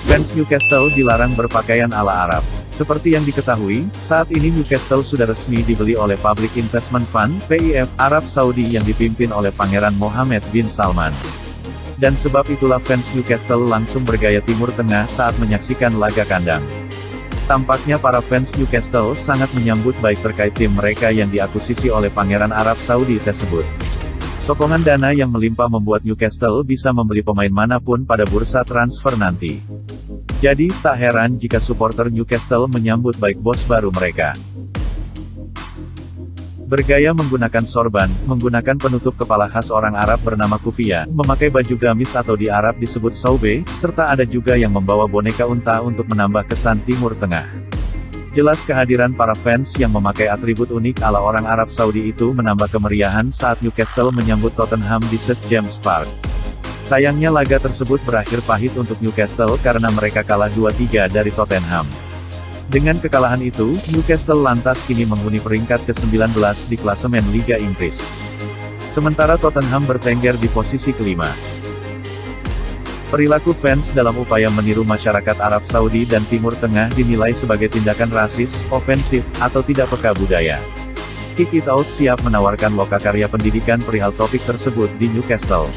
Fans Newcastle dilarang berpakaian ala Arab. Seperti yang diketahui, saat ini Newcastle sudah resmi dibeli oleh Public Investment Fund, PIF, Arab Saudi yang dipimpin oleh Pangeran Mohammed bin Salman. Dan sebab itulah fans Newcastle langsung bergaya Timur Tengah saat menyaksikan laga kandang. Tampaknya para fans Newcastle sangat menyambut baik terkait tim mereka yang diakuisisi oleh Pangeran Arab Saudi tersebut. Sokongan dana yang melimpah membuat Newcastle bisa membeli pemain manapun pada bursa transfer nanti. Jadi, tak heran jika supporter Newcastle menyambut baik bos baru mereka. Bergaya menggunakan sorban, menggunakan penutup kepala khas orang Arab bernama kufiyah, memakai baju gamis atau di Arab disebut saube, serta ada juga yang membawa boneka unta untuk menambah kesan Timur Tengah. Jelas kehadiran para fans yang memakai atribut unik ala orang Arab Saudi itu menambah kemeriahan saat Newcastle menyambut Tottenham di St. James Park. Sayangnya laga tersebut berakhir pahit untuk Newcastle karena mereka kalah 2-3 dari Tottenham. Dengan kekalahan itu, Newcastle lantas kini menghuni peringkat ke-19 di klasemen Liga Inggris. Sementara Tottenham bertengger di posisi kelima. Perilaku fans dalam upaya meniru masyarakat Arab Saudi dan Timur Tengah dinilai sebagai tindakan rasis, ofensif, atau tidak peka budaya. Kick It Out siap menawarkan lokakarya pendidikan perihal topik tersebut di Newcastle.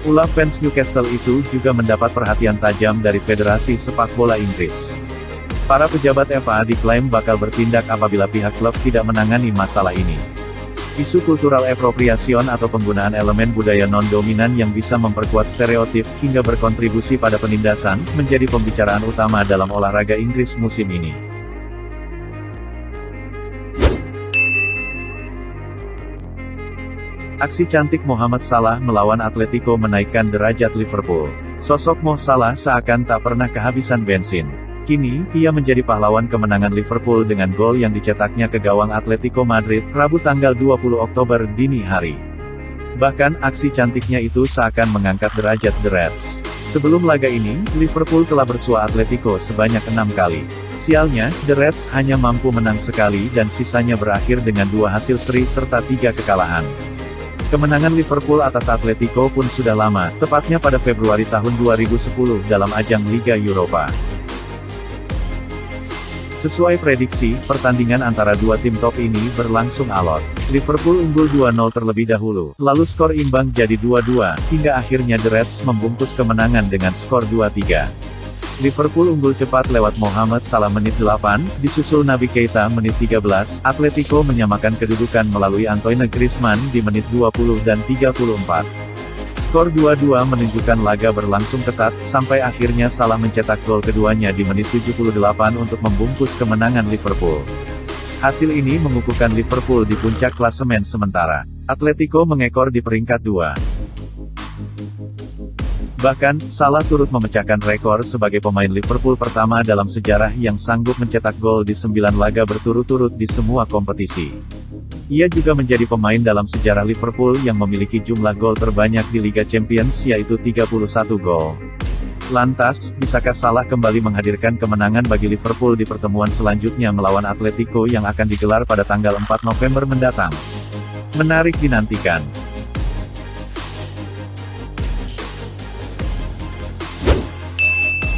Ulah fans Newcastle itu juga mendapat perhatian tajam dari Federasi Sepak Bola Inggris. Para pejabat FA diklaim bakal bertindak apabila pihak klub tidak menangani masalah ini. Isu kultural appropriation atau penggunaan elemen budaya non-dominan yang bisa memperkuat stereotip, hingga berkontribusi pada penindasan, menjadi pembicaraan utama dalam olahraga Inggris musim ini. Aksi cantik Mohamed Salah melawan Atletico menaikkan derajat Liverpool. Sosok Mo Salah seakan tak pernah kehabisan bensin. Kini, ia menjadi pahlawan kemenangan Liverpool dengan gol yang dicetaknya ke gawang Atletico Madrid, Rabu tanggal 20 Oktober dini hari. Bahkan, aksi cantiknya itu seakan mengangkat derajat The Reds. Sebelum laga ini, Liverpool telah bersua Atletico sebanyak 6 kali. Sialnya, The Reds hanya mampu menang sekali dan sisanya berakhir dengan 2 hasil seri serta 3 kekalahan. Kemenangan Liverpool atas Atletico pun sudah lama, tepatnya pada Februari tahun 2010 dalam ajang Liga Eropa. Sesuai prediksi, pertandingan antara dua tim top ini berlangsung alot. Liverpool unggul 2-0 terlebih dahulu, lalu skor imbang jadi 2-2, hingga akhirnya The Reds membungkus kemenangan dengan skor 2-3. Liverpool unggul cepat lewat Mohamed Salah menit 8, disusul Naby Keita menit 13, Atletico menyamakan kedudukan melalui Antoine Griezmann di menit 20 dan 34. Skor 2-2 menunjukkan laga berlangsung ketat, sampai akhirnya Salah mencetak gol keduanya di menit 78 untuk membungkus kemenangan Liverpool. Hasil ini mengukuhkan Liverpool di puncak klasemen sementara. Atletico mengekor di peringkat 2. Bahkan, Salah turut memecahkan rekor sebagai pemain Liverpool pertama dalam sejarah yang sanggup mencetak gol di 9 laga berturut-turut di semua kompetisi. Ia juga menjadi pemain dalam sejarah Liverpool yang memiliki jumlah gol terbanyak di Liga Champions yaitu 31 gol. Lantas, bisakah Salah kembali menghadirkan kemenangan bagi Liverpool di pertemuan selanjutnya melawan Atletico yang akan digelar pada tanggal 4 November mendatang? Menarik dinantikan.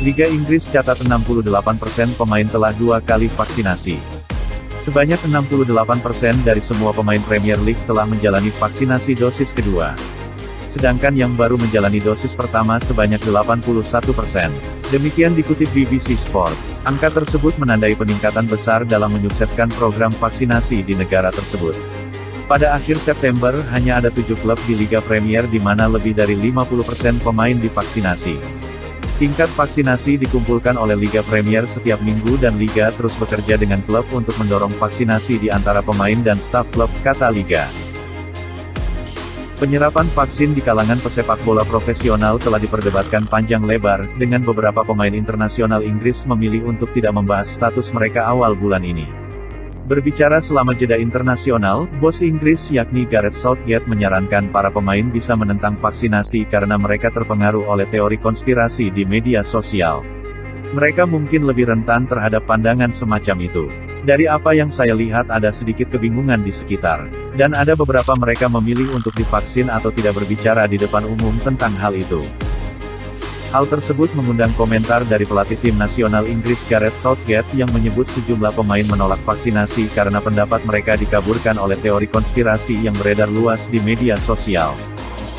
Liga Inggris catat 68% pemain telah 2 kali vaksinasi. Sebanyak 68% dari semua pemain Premier League telah menjalani vaksinasi dosis kedua. Sedangkan yang baru menjalani dosis pertama sebanyak 81%. Demikian dikutip BBC Sport. Angka tersebut menandai peningkatan besar dalam menyukseskan program vaksinasi di negara tersebut. Pada akhir September, hanya ada 7 klub di Liga Premier di mana lebih dari 50% pemain divaksinasi. Tingkat vaksinasi dikumpulkan oleh Liga Premier setiap minggu dan Liga terus bekerja dengan klub untuk mendorong vaksinasi di antara pemain dan staf klub, kata Liga. Penyerapan vaksin di kalangan pesepak bola profesional telah diperdebatkan panjang lebar, dengan beberapa pemain internasional Inggris memilih untuk tidak membahas status mereka awal bulan ini. Berbicara selama jeda internasional, bos Inggris yakni Gareth Southgate menyarankan para pemain bisa menentang vaksinasi karena mereka terpengaruh oleh teori konspirasi di media sosial. Mereka mungkin lebih rentan terhadap pandangan semacam itu. Dari apa yang saya lihat ada sedikit kebingungan di sekitar. Dan ada beberapa mereka memilih untuk divaksin atau tidak berbicara di depan umum tentang hal itu. Hal tersebut mengundang komentar dari pelatih tim nasional Inggris Gareth Southgate yang menyebut sejumlah pemain menolak vaksinasi karena pendapat mereka dikaburkan oleh teori konspirasi yang beredar luas di media sosial.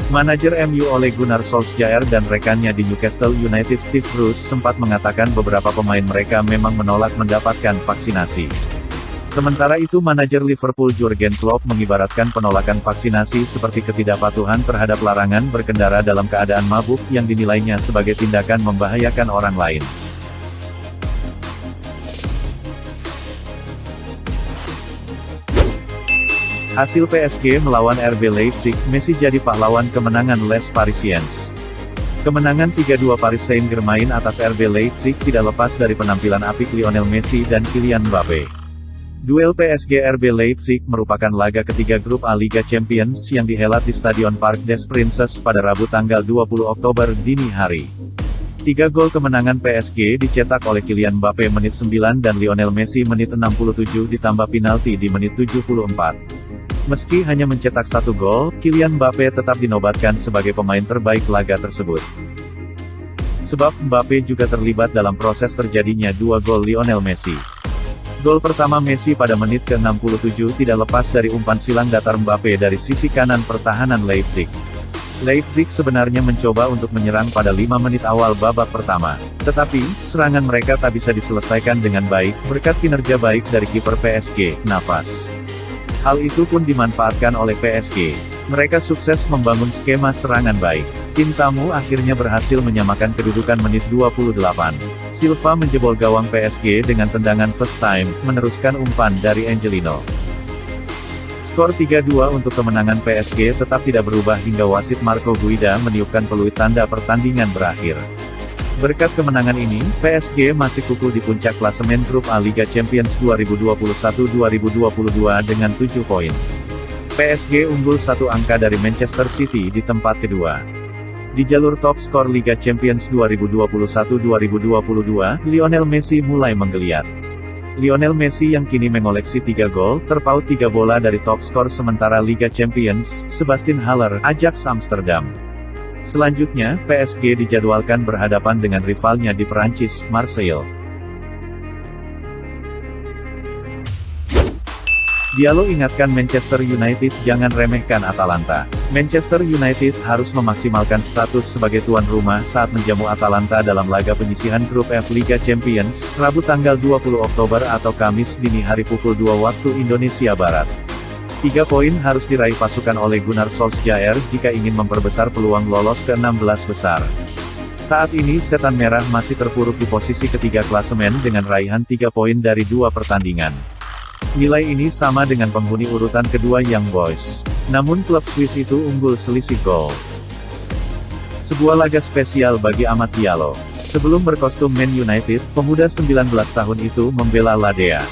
Manajer MU Ole Gunnar Solskjaer dan rekannya di Newcastle United Steve Bruce sempat mengatakan beberapa pemain mereka memang menolak mendapatkan vaksinasi. Sementara itu manajer Liverpool Jurgen Klopp mengibaratkan penolakan vaksinasi seperti ketidakpatuhan terhadap larangan berkendara dalam keadaan mabuk yang dinilainya sebagai tindakan membahayakan orang lain. Hasil PSG melawan RB Leipzig, Messi jadi pahlawan kemenangan Les Parisiens. Kemenangan 3-2 Paris Saint-Germain atas RB Leipzig tidak lepas dari penampilan apik Lionel Messi dan Kylian Mbappe. Duel PSG RB Leipzig merupakan laga ketiga grup A Liga Champions yang dihelat di Stadion Parc des Princes pada Rabu tanggal 20 Oktober dini hari. 3 gol kemenangan PSG dicetak oleh Kylian Mbappe menit 9 dan Lionel Messi menit 67 ditambah penalti di menit 74. Meski hanya mencetak 1 gol, Kylian Mbappe tetap dinobatkan sebagai pemain terbaik laga tersebut. Sebab Mbappe juga terlibat dalam proses terjadinya 2 gol Lionel Messi. Gol pertama Messi pada menit ke-67 tidak lepas dari umpan silang datar Mbappe dari sisi kanan pertahanan Leipzig. Leipzig sebenarnya mencoba untuk menyerang pada 5 menit awal babak pertama. Tetapi, serangan mereka tak bisa diselesaikan dengan baik, berkat kinerja baik dari kiper PSG, Navas. Hal itu pun dimanfaatkan oleh PSG. Mereka sukses membangun skema serangan baik. Tim tamu akhirnya berhasil menyamakan kedudukan menit 28. Silva menjebol gawang PSG dengan tendangan first time, meneruskan umpan dari Angelino. Skor 3-2 untuk kemenangan PSG tetap tidak berubah hingga wasit Marco Guida meniupkan peluit tanda pertandingan berakhir. Berkat kemenangan ini, PSG masih kukuh di puncak klasemen grup A Liga Champions 2021-2022 dengan 7 poin. PSG unggul 1 angka dari Manchester City di tempat kedua. Di jalur top skor Liga Champions 2021-2022, Lionel Messi mulai menggeliat. Lionel Messi yang kini mengoleksi 3 gol, terpaut 3 bola dari top skor sementara Liga Champions, Sebastian Haller, Ajax Amsterdam. Selanjutnya, PSG dijadwalkan berhadapan dengan rivalnya di Perancis, Marseille. Diallo ingatkan Manchester United jangan remehkan Atalanta. Manchester United harus memaksimalkan status sebagai tuan rumah saat menjamu Atalanta dalam laga penyisihan grup F Liga Champions, Rabu tanggal 20 Oktober atau Kamis dini hari pukul 2 waktu Indonesia Barat. 3 poin harus diraih pasukan oleh Gunnar Solskjaer jika ingin memperbesar peluang lolos ke 16 besar. Saat ini Setan Merah masih terpuruk di posisi ketiga klasemen dengan raihan 3 poin dari 2 pertandingan. Nilai ini sama dengan penghuni urutan kedua Young Boys. Namun klub Swiss itu unggul selisih gol. Sebuah laga spesial bagi Amad Diallo. Sebelum berkostum Man United, pemuda 19 tahun itu membela Ladea.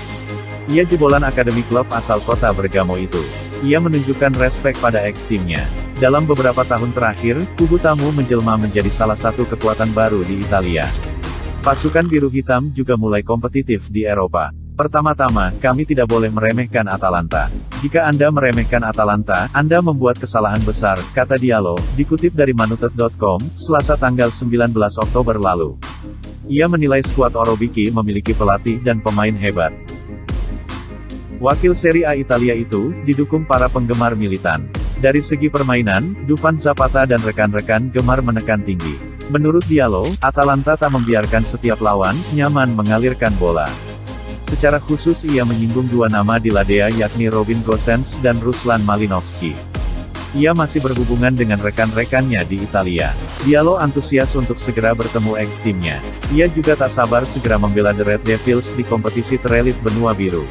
Ia jebolan akademi klub asal kota Bergamo itu. Ia menunjukkan respek pada ex-timnya. Dalam beberapa tahun terakhir, kubu tamu menjelma menjadi salah satu kekuatan baru di Italia. Pasukan biru hitam juga mulai kompetitif di Eropa. Pertama-tama, kami tidak boleh meremehkan Atalanta. Jika Anda meremehkan Atalanta, Anda membuat kesalahan besar, kata Diallo, dikutip dari Manutet.com, Selasa tanggal 19 Oktober lalu. Ia menilai skuad Orobiki memiliki pelatih dan pemain hebat. Wakil Serie A Italia itu, didukung para penggemar militan. Dari segi permainan, Dufan Zapata dan rekan-rekan gemar menekan tinggi. Menurut Diallo, Atalanta tak membiarkan setiap lawan nyaman mengalirkan bola. Secara khusus ia menyinggung 2 nama di Ladea yakni Robin Gosens dan Ruslan Malinovski. Ia masih berhubungan dengan rekan-rekannya di Italia. Diallo antusias untuk segera bertemu ex-timnya. Ia juga tak sabar segera membela The Red Devils di kompetisi terelit benua biru.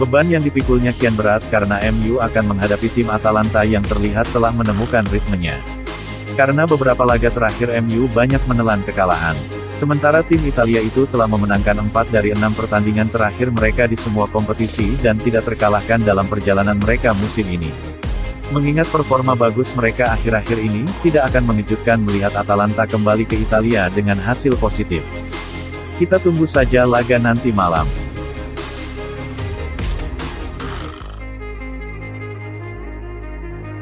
Beban yang dipikulnya kian berat karena MU akan menghadapi tim Atalanta yang terlihat telah menemukan ritmenya. Karena beberapa laga terakhir MU banyak menelan kekalahan. Sementara tim Italia itu telah memenangkan 4 dari 6 pertandingan terakhir mereka di semua kompetisi dan tidak terkalahkan dalam perjalanan mereka musim ini. Mengingat performa bagus mereka akhir-akhir ini, tidak akan mengejutkan melihat Atalanta kembali ke Italia dengan hasil positif. Kita tunggu saja laga nanti malam.